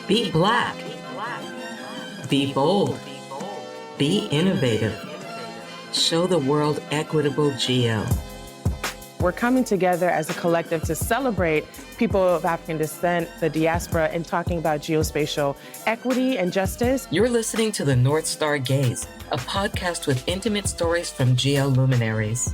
Be black. Be bold. Be innovative. Show the world equitable geo. We're coming together as a collective to celebrate people of African descent, the diaspora, and talking about geospatial equity and justice. You're listening to the North Star Gaze, a podcast with intimate stories from geo luminaries.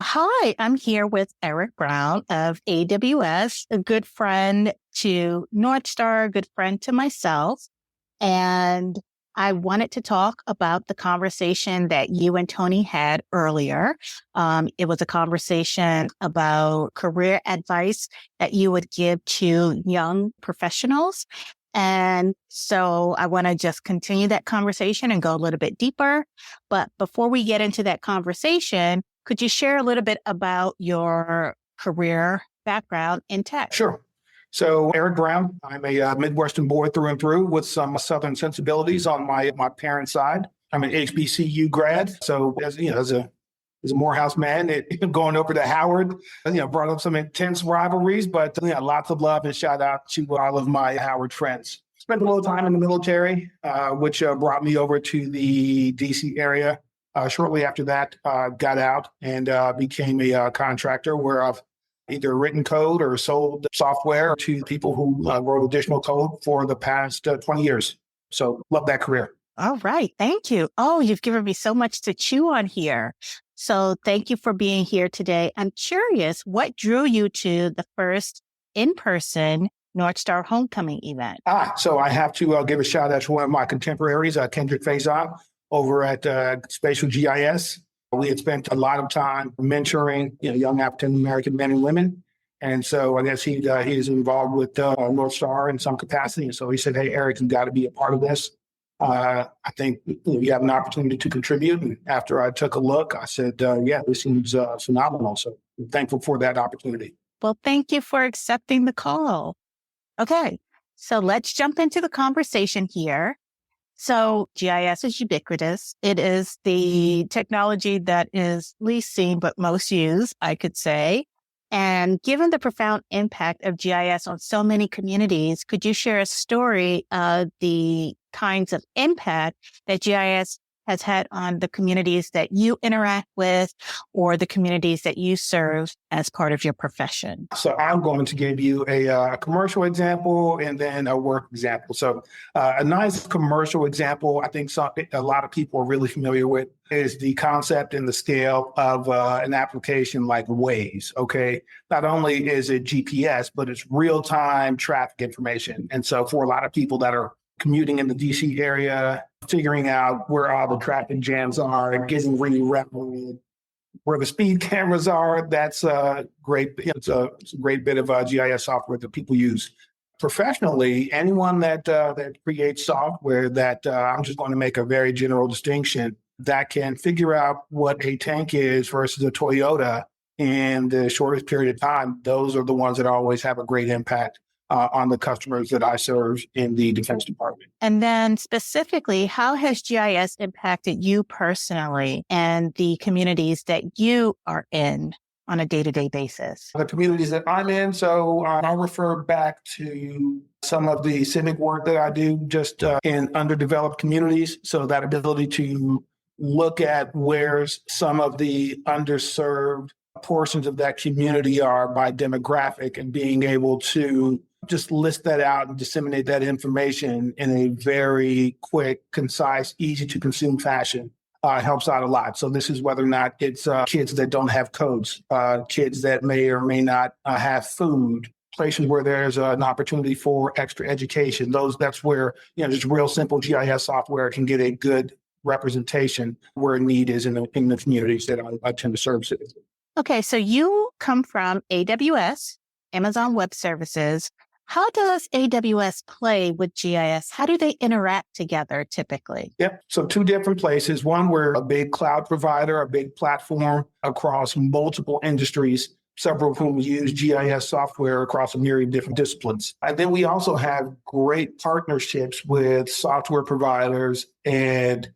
Hi, I'm here with Eric Brown of AWS, a good friend to North Star, a good friend to myself. And I wanted to talk about the conversation that you and Tony had earlier. It was a conversation about career advice that you would give to young professionals. And so I want to just continue that conversation and go a little bit deeper. But before we get into that conversation, could you share a little bit about your career background in tech? Sure. So Eric Brown, I'm a Midwestern boy through and through with some Southern sensibilities on my parents' side. I'm an HBCU grad. So as a Morehouse man, going over to Howard, brought up some intense rivalries, but lots of love and shout out to all of my Howard friends. Spent a little time in the military, which brought me over to the DC area. Shortly after that, got out and became a contractor where I've either written code or sold software to people who wrote additional code for the past 20 years. So love that career. All right. Thank you. Oh, you've given me so much to chew on here. So thank you for being here today. I'm curious, what drew you to the first in-person North Star Homecoming event? So I have to give a shout out to one of my contemporaries, Kendrick Faison, over at Spatial GIS. We had spent a lot of time mentoring young African-American men and women. And so I guess he is involved with North Star in some capacity. And so he said, hey, Eric, you've got to be a part of this. I think you have an opportunity to contribute. And after I took a look, I said, yeah, this seems phenomenal. So I'm thankful for that opportunity. Well, thank you for accepting the call. Okay, so let's jump into the conversation here. So GIS is ubiquitous. It is the technology that is least seen but most used, I could say. And given the profound impact of GIS on so many communities, could you share a story of the kinds of impact that GIS has had on the communities that you interact with or the communities that you serve as part of your profession? So I'm going to give you a commercial example and then a work example. So a nice commercial example, I think a lot of people are really familiar with, is the concept and the scale of an application like Waze, okay? Not only is it GPS, but it's real-time traffic information. And so for a lot of people that are commuting in the DC area, figuring out where all the traffic jams are, getting rerouted, where the speed cameras are, that's a great, it's a great bit of GIS software that people use. Professionally, anyone that creates software that, I'm just going to make a very general distinction, that can figure out what a tank is versus a Toyota in the shortest period of time, those are the ones that always have a great impact on the customers that I serve in the Defense Department. And then specifically, how has GIS impacted you personally and the communities that you are in on a day-to-day basis? The communities that I'm in, so I'll refer back to some of the civic work that I do just in underdeveloped communities. So that ability to look at where some of the underserved portions of that community are by demographic and being able to just list that out and disseminate that information in a very quick, concise, easy to consume fashion helps out a lot. So this is whether or not it's kids that don't have codes, kids that may or may not have food, places where there's an opportunity for extra education. That's where, just real simple GIS software can get a good representation where need is in the communities that I tend to serve citizens. Okay, so you come from AWS, Amazon Web Services. How does AWS play with GIS? How do they interact together typically? Yep. So two different places. One, we're a big cloud provider, a big platform across multiple industries, several of whom use GIS software across a myriad of different disciplines. And then we also have great partnerships with software providers and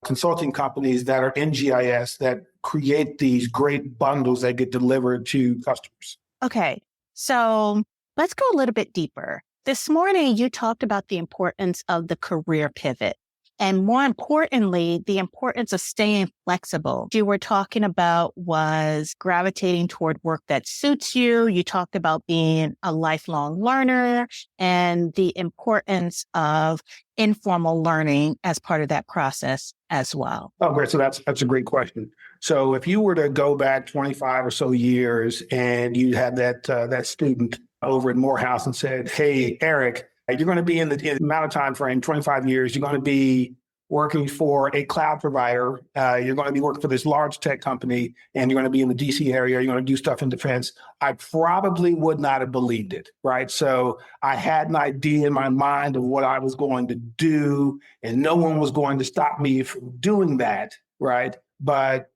consulting companies that are in GIS that create these great bundles that get delivered to customers. Okay, so let's go a little bit deeper. This morning, you talked about the importance of the career pivot. And more importantly, the importance of staying flexible. You were talking about was gravitating toward work that suits you. You talked about being a lifelong learner and the importance of informal learning as part of that process as well. Oh, great. So that's a great question. So if you were to go back 25 or so years and you had that student over at Morehouse and said, hey, Eric, you're going to be in the amount of time frame, 25 years, you're going to be working for a cloud provider. You're going to be working for this large tech company, and you're going to be in the DC area. You're going to do stuff in defense. I probably would not have believed it, right? So I had an idea in my mind of what I was going to do, and no one was going to stop me from doing that, right? But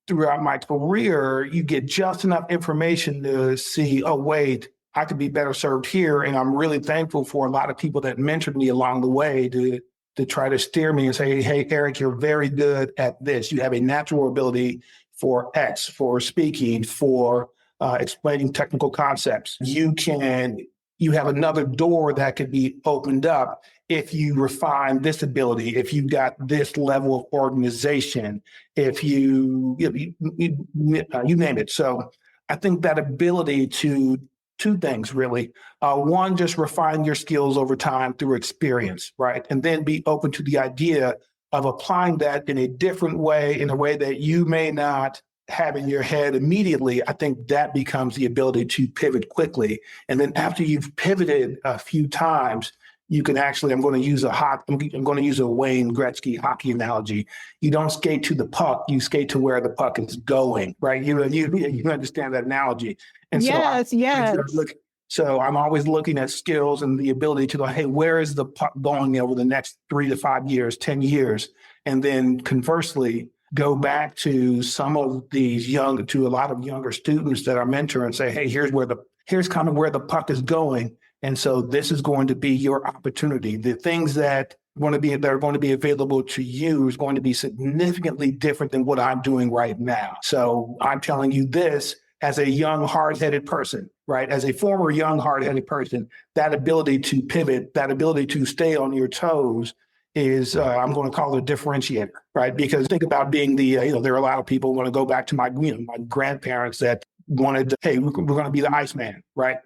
throughout my career, you get just enough information to see, oh, wait, I could be better served here. And I'm really thankful for a lot of people that mentored me along the way to try to steer me and say, hey, Eric, you're very good at this. You have a natural ability for X, for speaking, for explaining technical concepts. You have another door that could be opened up if you refine this ability, if you've got this level of organization, if you name it. So I think that ability to two things, really. One, just refine your skills over time through experience, right? And then be open to the idea of applying that in a different way, in a way that you may not have in your head immediately. I think that becomes the ability to pivot quickly. And then after you've pivoted a few times, you can actually, I'm going to use a Wayne Gretzky hockey analogy. You don't skate to the puck, you skate to where the puck is going, right? You understand that analogy. And yes. So I'm always looking at skills and the ability to go, hey, where is the puck going over the next 3 to 5 years, 10 years? And then conversely, go back to to a lot of younger students that are mentoring and say, hey, here's kind of where the puck is going. And so this is going to be your opportunity. The things that are going to be available to you is going to be significantly different than what I'm doing right now. So I'm telling you this as a young, hard-headed person, right? As a former young, hard-headed person, that ability to pivot, that ability to stay on your toes is, I'm going to call it a differentiator, right? Because think about being there are a lot of people who want to go back to my grandparents that wanted, hey, we're going to be the Iceman, right?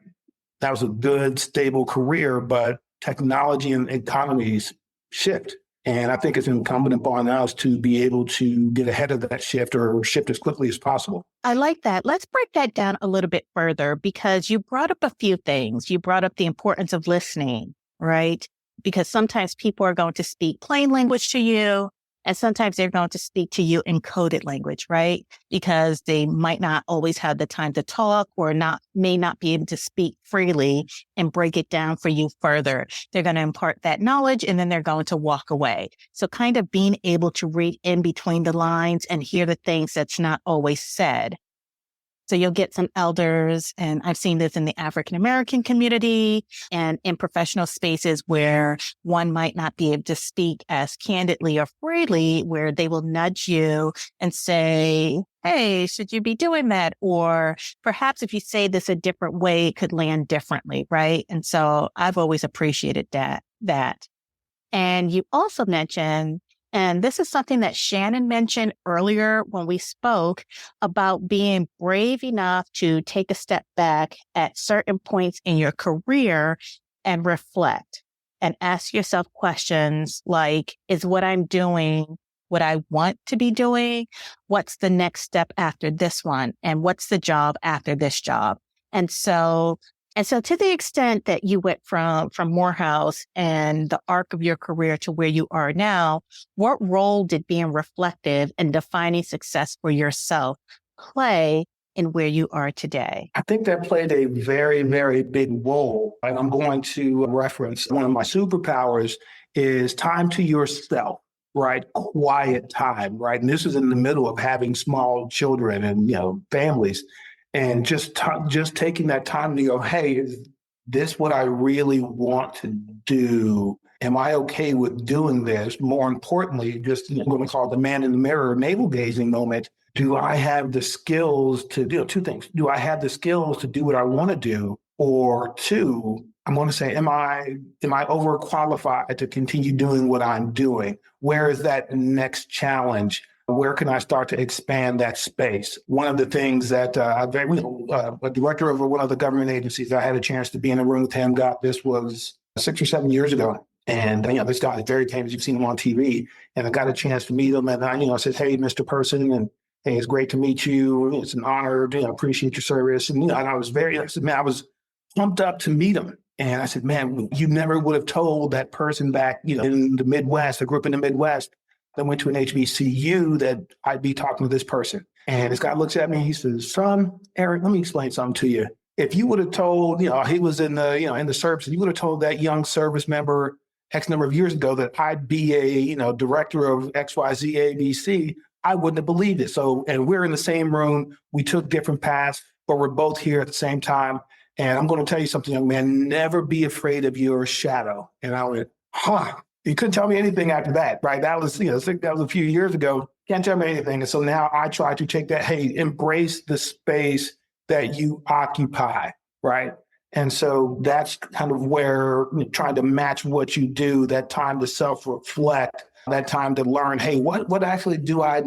That was a good, stable career, but technology and economies shift. And I think it's incumbent upon us to be able to get ahead of that shift or shift as quickly as possible. I like that. Let's break that down a little bit further because you brought up a few things. You brought up the importance of listening, right? Because sometimes people are going to speak plain language to you, and sometimes they're going to speak to you in coded language, right? Because they might not always have the time to talk or may not be able to speak freely and break it down for you further. They're going to impart that knowledge and then they're going to walk away. So kind of being able to read in between the lines and hear the things that's not always said. So you'll get some elders, and I've seen this in the African-American community and in professional spaces where one might not be able to speak as candidly or freely, where they will nudge you and say, hey, should you be doing that? Or perhaps if you say this a different way, it could land differently, right? And so I've always appreciated that. And you also mentioned, and this is something that Shannon mentioned earlier when we spoke about being brave enough to take a step back at certain points in your career and reflect and ask yourself questions like, is what I'm doing what I want to be doing? What's the next step after this one? And what's the job after this job? And so to the extent that you went from Morehouse and the arc of your career to where you are now, what role did being reflective and defining success for yourself play in where you are today? I think that played a very, very big role. And I'm going to reference one of my superpowers is time to yourself, right? Quiet time, right? And this is in the middle of having small children and, families. And just taking that time to go, hey, is this what I really want to do? Am I okay with doing this? More importantly, just what we call the man in the mirror, navel gazing moment. Do I have the skills to do two things? Do I have the skills to do what I want to do? Or two, I'm going to say, am I overqualified to continue doing what I'm doing? Where is that next challenge? Where can I start to expand that space? One of the things that a director of one of the government agencies, I had a chance to be in a room with him, this was 6 or 7 years ago. And, this guy is very famous. You've seen him on TV. And I got a chance to meet him. And I said, hey, Mr. Person, and hey, it's great to meet you. It's an honor. Appreciate your service. And, I was I was pumped up to meet him. And I said, man, you never would have told that person back, in the Midwest, a group in the Midwest that went to an HBCU that I'd be talking to this person. And this guy looks at me, he says, son, Eric, let me explain something to you. If you would have told, he was in the service, you would have told that young service member X number of years ago that I'd be a, director of XYZ ABC, I wouldn't have believed it. So, and we're in the same room. We took different paths, but we're both here at the same time. And I'm going to tell you something, young man, never be afraid of your shadow. And I went, you couldn't tell me anything after that, right? That was, that was a few years ago. Can't tell me anything. And so now I try to take that, hey, embrace the space that you occupy, right? And so that's kind of where trying to match what you do, that time to self-reflect, that time to learn, hey, what actually do I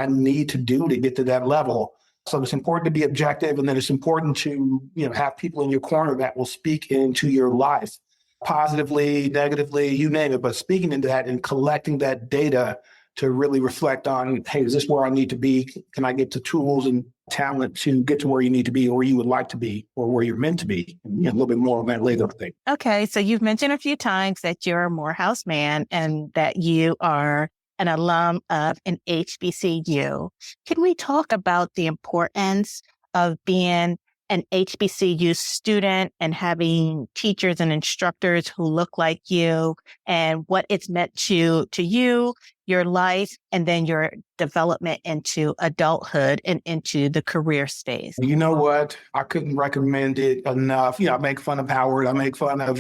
need to do to get to that level? So it's important to be objective, and then it's important to have people in your corner that will speak into your life, positively, negatively, you name it, but speaking into that and collecting that data to really reflect on, hey, is this where I need to be? Can I get the tools and talent to get to where you need to be, or where you would like to be, or where you're meant to be? And, a little bit more on that later, I think. Okay, so you've mentioned a few times that you're a Morehouse man and that you are an alum of an HBCU. Can we talk about the importance of being an HBCU student and having teachers and instructors who look like you, and what it's meant to you, your life, and then your development into adulthood and into the career space? You know what? I couldn't recommend it enough. I make fun of Howard. I make fun of,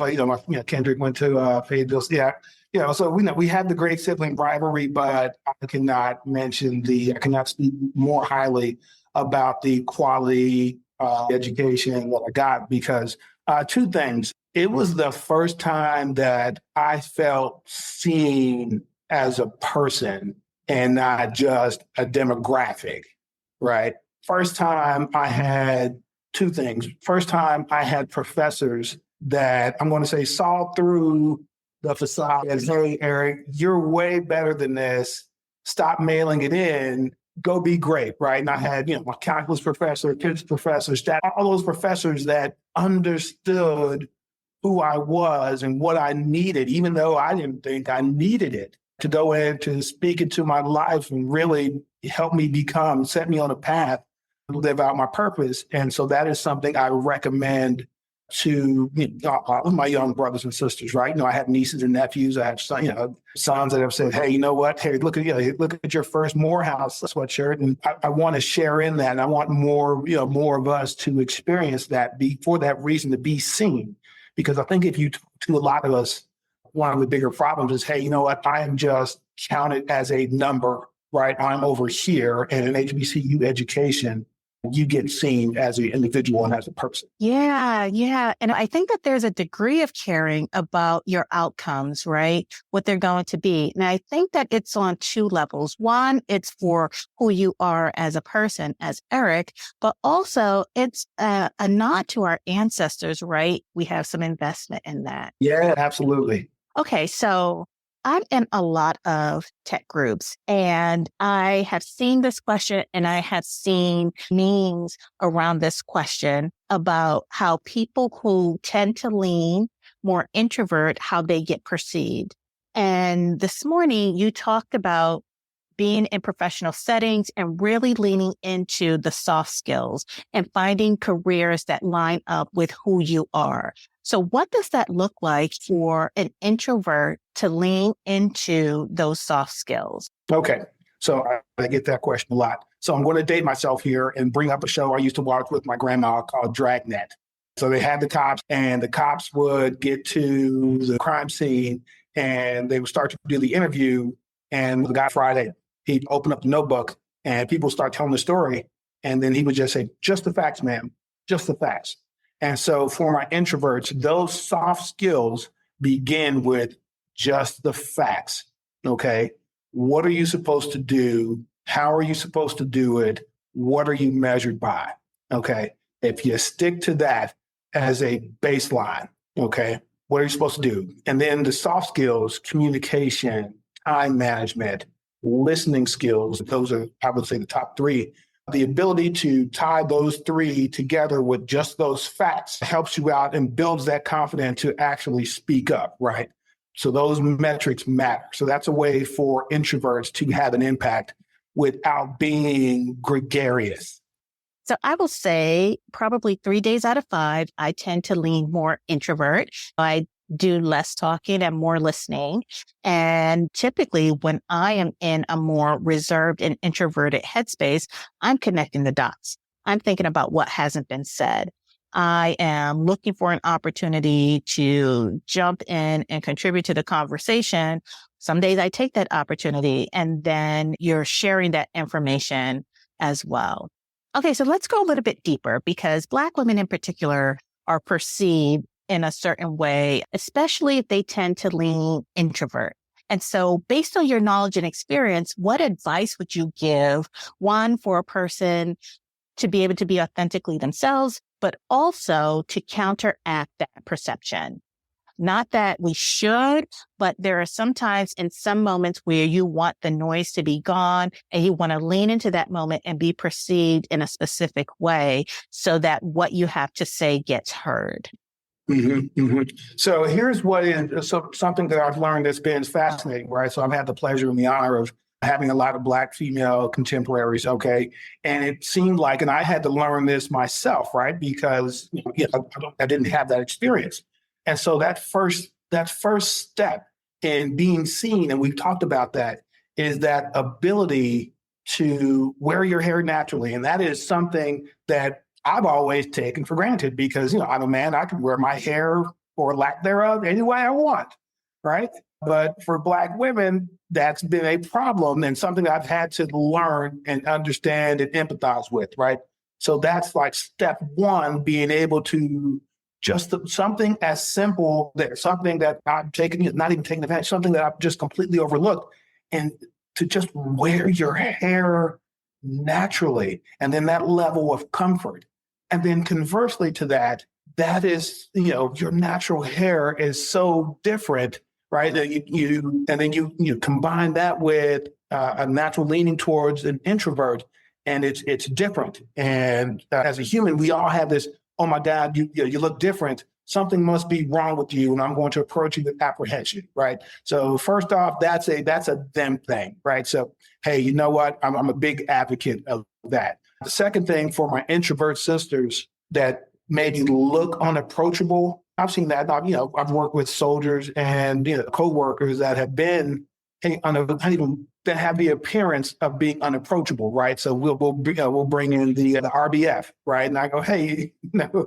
Kendrick went to Fayetteville. Yeah. So we have the great sibling rivalry, but I cannot speak more highly about the quality education that I got, because two things. It was the first time that I felt seen as a person and not just a demographic, right? First time I had two things. First time I had professors that I'm going to say saw through the facade as, hey, Eric, you're way better than this. Stop mailing it in. Go be great, right? And I had, my calculus professor, physics professors, all those professors that understood who I was and what I needed, even though I didn't think I needed it, to go in to speak into my life and really help me set me on a path to live out my purpose. And so that is something I recommend to my young brothers and sisters, right? I have nieces and nephews. I have sons that have said, hey, you know what? Hey, look at your first Morehouse sweatshirt. And I want to share in that. And I want more of us to experience that, for that reason, to be seen. Because I think if you talk to a lot of us, one of the bigger problems is, hey, you know what? I am just counted as a number, right? I'm over here, and an HBCU education, you get seen as an individual and as a person. Yeah. And I think that there's a degree of caring about your outcomes, right? What they're going to be. And I think that it's on two levels. One, it's for who you are as a person, as Eric, but also it's a nod to our ancestors, right? We have some investment in that. Yeah, absolutely. Okay, so I'm in a lot of tech groups, and I have seen this question, and I have seen memes around this question about how people who tend to lean more introvert, how they get perceived. And this morning you talked about being in professional settings and really leaning into the soft skills and finding careers that line up with who you are. So what does that look like for an introvert to lean into those soft skills? Okay. So I get that question a lot. So I'm going to date myself here and bring up a show I used to watch with my grandma called Dragnet. So they had the cops, and the cops would get to the crime scene, and they would start to do the interview. And the guy Friday, he'd open up the notebook and people start telling the story. And then he would just say, just the facts, ma'am, just the facts. And so for my introverts, those soft skills begin with just the facts. Okay. What are you supposed to do? How are you supposed to do it? What are you measured by? Okay. If you stick to that as a baseline, okay, what are you supposed to do? And then the soft skills, communication, time management, listening skills, those are, I would say, the top three. The ability to tie those three together with just those facts helps you out and builds that confidence to actually speak up, right? So those metrics matter. So that's a way for introverts to have an impact without being gregarious. So I will say probably 3 days out of 5, I tend to lean more introvert. I do less talking and more listening. And typically when I am in a more reserved and introverted headspace, I'm connecting the dots. I'm thinking about what hasn't been said. I am looking for an opportunity to jump in and contribute to the conversation. Some days I take that opportunity, and then you're sharing that information as well. Okay, so let's go a little bit deeper, because Black women in particular are perceived in a certain way, especially if they tend to lean introvert. And so based on your knowledge and experience, what advice would you give, one, for a person to be able to be authentically themselves, but also to counteract that perception? Not that we should, but there are sometimes in some moments where you want the noise to be gone and you want to lean into that moment and be perceived in a specific way so that what you have to say gets heard. Mm-hmm, mm-hmm. So here's what is something that I've learned that's been fascinating, right? So I've had the pleasure and the honor of having a lot of Black female contemporaries, okay? And it seemed like, and I had to learn this myself, right? Because I didn't have that experience. And so that first step in being seen, and we've talked about that, is that ability to wear your hair naturally. And that is something that I've always taken for granted because, I'm a man, I can wear my hair or lack thereof any way I want, right? But for Black women, that's been a problem and something I've had to learn and understand and empathize with, right? So that's like step one, being able to something as simple there, something that I'm taking, not even taking advantage, something that I've just completely overlooked, and to just wear your hair naturally, and then that level of comfort. And then conversely to that is, your natural hair is so different, right? That you combine that with a natural leaning towards an introvert, and it's different. And as a human, we all have this, oh my God, you look different. Something must be wrong with you, and I'm going to approach you with apprehension, right? So first off, that's a them thing, right? So, hey, you know what? I'm a big advocate of that. The second thing for my introvert sisters that maybe look unapproachable, I've seen that. I've worked with soldiers and coworkers that have been that have the appearance of being unapproachable, right? So we'll bring in the RBF, right? And I go, hey,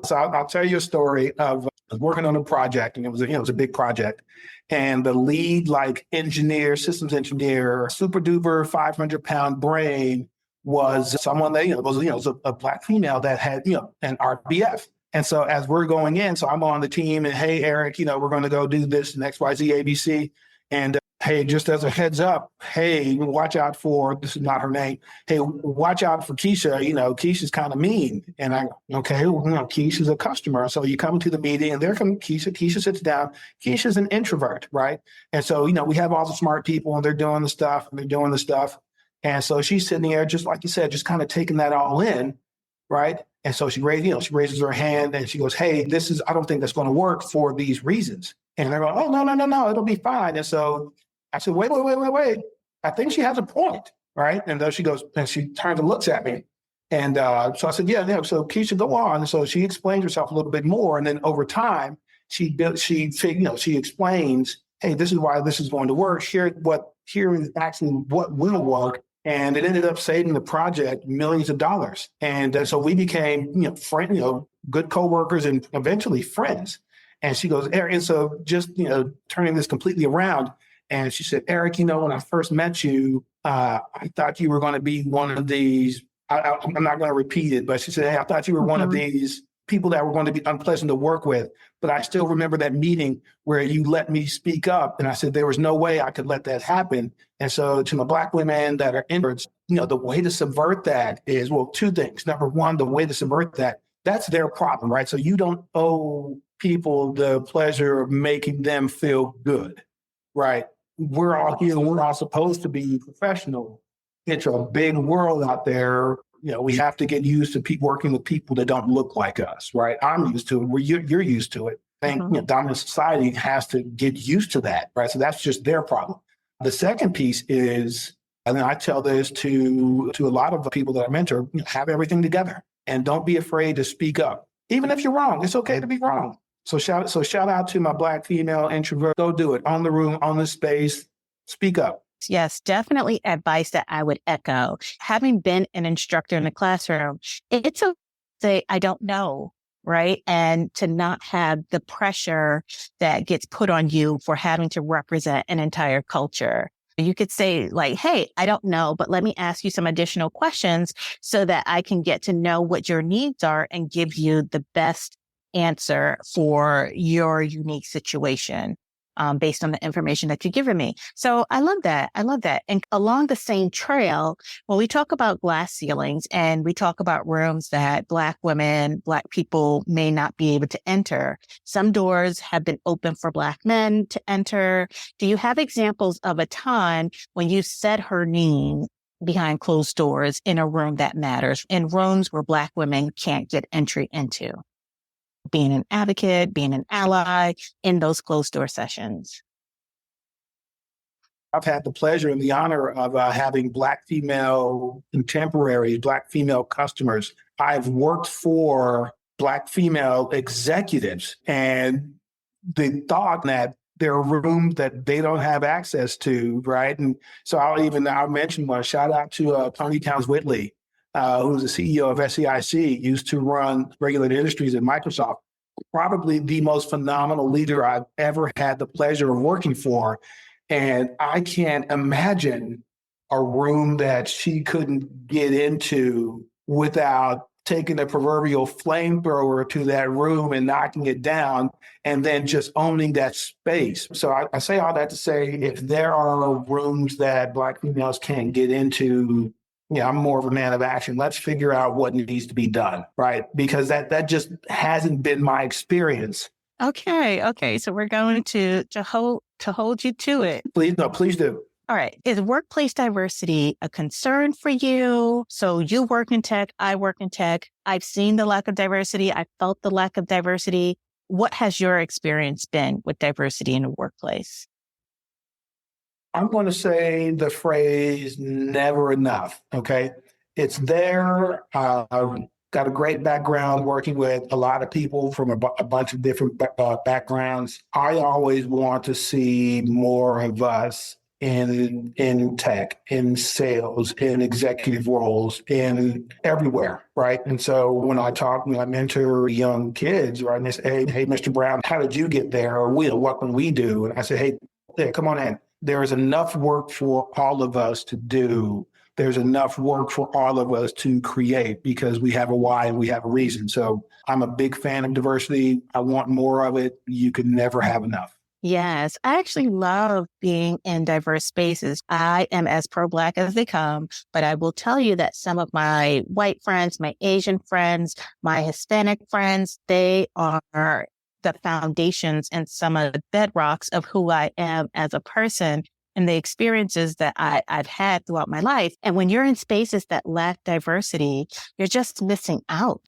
So I'll tell you a story of I was working on a project, and it was a big project, and the lead systems engineer, super duper 500-pound brain was someone that was a Black female that had an RBF. And so as we're going in, so I'm on the team, and hey, Eric, we're going to go do this and XYZ ABC. And hey, just as a heads up, hey, watch out for, this is not her name. Hey, watch out for Keisha. Keisha's kind of mean. And I, okay, Keisha's a customer. So you come to the meeting, and there comes Keisha. Keisha sits down. Keisha's an introvert, right? And so, we have all the smart people, and they're doing the stuff, And so she's sitting there, just like you said, just kind of taking that all in, right? And so she raises her hand and she goes, hey, I don't think that's going to work for these reasons. And they're going, oh, no, it'll be fine. And so I said, wait. I think she has a point, right? And then she goes, and she turns and looks at me. And so I said, yeah, so Keisha, go on. And so she explains herself a little bit more. And then over time, she explains, hey, this is why this is going to work. Here is actually what will work. And it ended up saving the project millions of dollars. And so we became, good coworkers and eventually friends. And she goes, Eric, and so just, turning this completely around. And she said, Eric, when I first met you, I thought you were going to be one of these. I'm not going to repeat it, but she said, hey, I thought you were one of these people that were going to be unpleasant to work with. But I still remember that meeting where you let me speak up. And I said, there was no way I could let that happen. And so to my Black women that are introverts, the way to subvert that is, well, two things. Number one, the way to subvert that, that's their problem, right? So you don't owe people the pleasure of making them feel good, right? We're all here, we're all supposed to be professional. It's a big world out there. We have to get used to working with people that don't look like us, right? I'm used to it. You're used to it. I think dominant society has to get used to that, right? So that's just their problem. The second piece is, and then I tell this to a lot of the people that I mentor, have everything together and don't be afraid to speak up. Even if you're wrong, it's okay to be wrong. So shout out to my Black female introvert. Go do it on the room, on the space. Speak up. Yes, definitely advice that I would echo. Having been an instructor in the classroom, it's okay to say, I don't know, right? And to not have the pressure that gets put on you for having to represent an entire culture. You could say like, hey, I don't know, but let me ask you some additional questions so that I can get to know what your needs are and give you the best answer for your unique situation. Based on the information that you've given me. So I love that. And along the same trail, when we talk about glass ceilings and we talk about rooms that Black women, Black people may not be able to enter, some doors have been open for Black men to enter. Do you have examples of a time when you said her name behind closed doors in a room that matters, in rooms where Black women can't get entry into? Being an advocate, being an ally in those closed door sessions. I've had the pleasure and the honor of having Black female contemporaries, Black female customers. I've worked for Black female executives, and the thought that there are rooms that they don't have access to, right? And so I'll mention one. Shout out to Tony Towns-Whitley, who's the CEO of SEIC, used to run regulated industries at Microsoft. Probably the most phenomenal leader I've ever had the pleasure of working for. And I can't imagine a room that she couldn't get into without taking a proverbial flamethrower to that room and knocking it down and then just owning that space. So I say all that to say, if there are rooms that Black females can't get into, I'm more of a man of action. Let's figure out what needs to be done, right? Because that just hasn't been my experience. Okay. So we're going to hold you to it. Please do. All right. Is workplace diversity a concern for you? So you work in tech, I work in tech. I've seen the lack of diversity. I felt the lack of diversity. What has your experience been with diversity in the workplace? I'm going to say the phrase never enough. Okay. It's there. I've got a great background working with a lot of people from a bunch of different backgrounds. I always want to see more of us in tech, in sales, in executive roles, in everywhere, right? And so when I mentor young kids, right, and they say, hey, Mr. Brown, how did you get there? Or what can we do? And I say, hey, come on in. There is enough work for all of us to do. There's enough work for all of us to create because we have a why and we have a reason. So I'm a big fan of diversity. I want more of it. You can never have enough. Yes, I actually love being in diverse spaces. I am as pro-Black as they come, but I will tell you that some of my white friends, my Asian friends, my Hispanic friends, they are the foundations and some of the bedrocks of who I am as a person and the experiences that I've had throughout my life. And when you're in spaces that lack diversity, you're just missing out.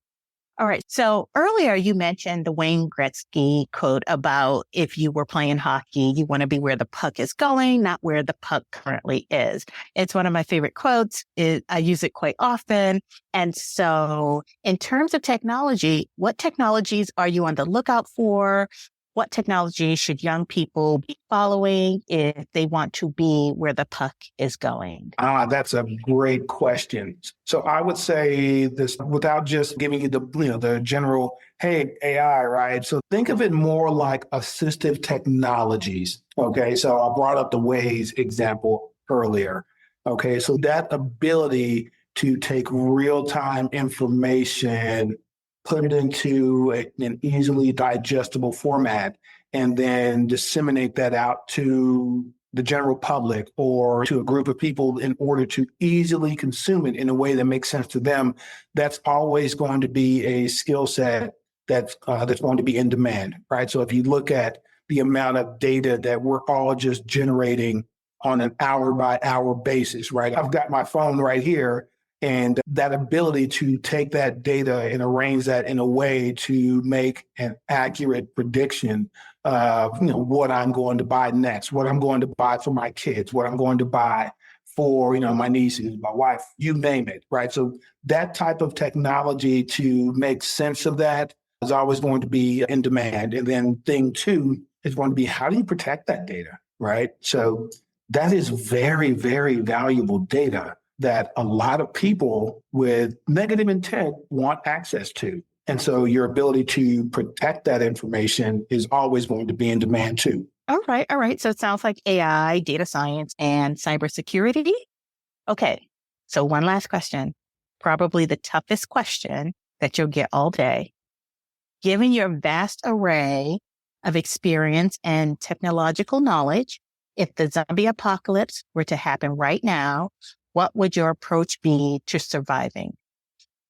All right. So earlier you mentioned the Wayne Gretzky quote about if you were playing hockey, you want to be where the puck is going, not where the puck currently is. It's one of my favorite quotes. I use it quite often. And so in terms of technology, what technologies are you on the lookout for? what technology should young people be following if they want to be where the puck is going? That's a great question. So I would say this without just giving you the general, hey, AI, right? So think of it more like assistive technologies. Okay. So I brought up the Waze example earlier. Okay. So that ability to take real-time information, put it into an easily digestible format, and then disseminate that out to the general public or to a group of people in order to easily consume it in a way that makes sense to them, that's always going to be a skill set that's going to be in demand, right? So if you look at the amount of data that we're all just generating on an hour by hour basis, right? I've got my phone right here, and that ability to take that data and arrange that in a way to make an accurate prediction of what I'm going to buy next, what I'm going to buy for my kids, what I'm going to buy for my nieces, my wife, you name it, right? So that type of technology to make sense of that is always going to be in demand. And then thing two is going to be, how do you protect that data, right? So that is very, very valuable data that a lot of people with negative intent want access to. And so your ability to protect that information is always going to be in demand too. All right. All right. So it sounds like AI, data science, and cybersecurity. Okay. So one last question, probably the toughest question that you'll get all day. Given your vast array of experience and technological knowledge, if the zombie apocalypse were to happen right now, what would your approach be to surviving?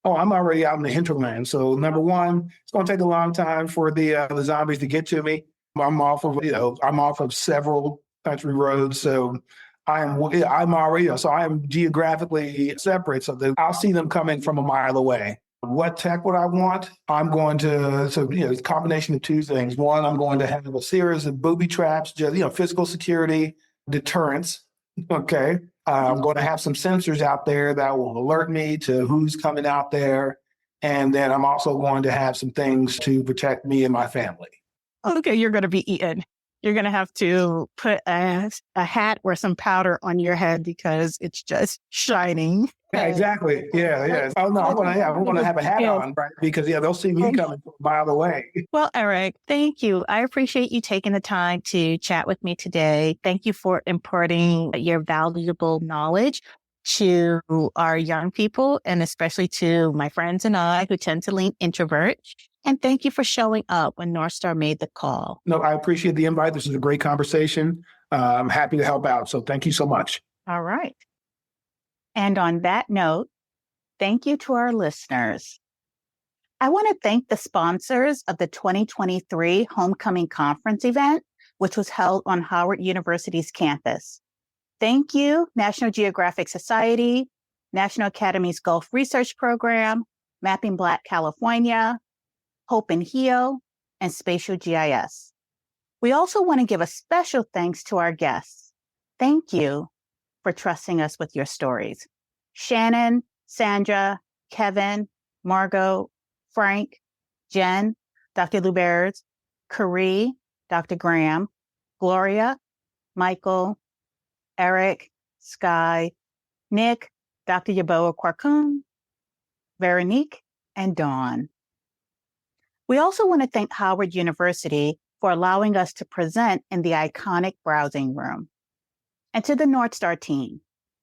Oh, I'm already out in the hinterland. So number one, it's going to take a long time for the zombies to get to me. I'm off of several country roads, so I'm already so I am geographically separate. So I'll see them coming from a mile away. What tech would I want? I'm going to it's a combination of two things. One, I'm going to have a series of booby traps, just physical security, deterrence. Okay. I'm going to have some sensors out there that will alert me to who's coming out there. And then I'm also going to have some things to protect me and my family. Okay, you're going to be eaten. You're going to have to put a hat or some powder on your head because it's just shining. Yeah, exactly. Yeah. Oh, no, I'm going to have a hat on, right? Because, they'll see me coming from a mile away. Well, Eric, thank you. I appreciate you taking the time to chat with me today. Thank you for imparting your valuable knowledge to our young people, and especially to my friends and I who tend to lean introvert. And thank you for showing up when North Star made the call. No, I appreciate the invite. This is a great conversation. I'm happy to help out. So thank you so much. All right. And on that note, thank you to our listeners. I want to thank the sponsors of the 2023 Homecoming Conference event, which was held on Howard University's campus. Thank you, National Geographic Society, National Academy's Gulf Research Program, Mapping Black California, Hope and Heal, and Spatial GIS. We also want to give a special thanks to our guests. Thank you for trusting us with your stories. Shannon, Sandra, Kevin, Margot, Frank, Jen, Dr. Luberz, Carrie, Dr. Graham, Gloria, Michael, Eric, Sky, Nick, Dr. Yaboa Kwarkun, Veronique, and Dawn. We also want to thank Howard University for allowing us to present in the iconic browsing room. And to the North Star team,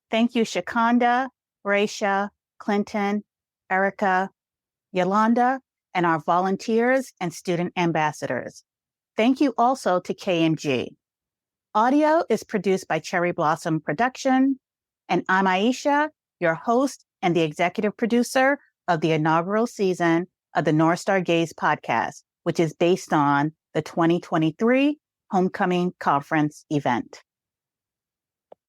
thank you, Shakanda, Raisha, Clinton, Erica, Yolanda, and our volunteers and student ambassadors. Thank you also to KMG. Audio is produced by Cherry Blossom Production, and I'm Aisha, your host and the executive producer of the inaugural season of the North Star Gaze podcast, which is based on the 2023 Homecoming Conference event.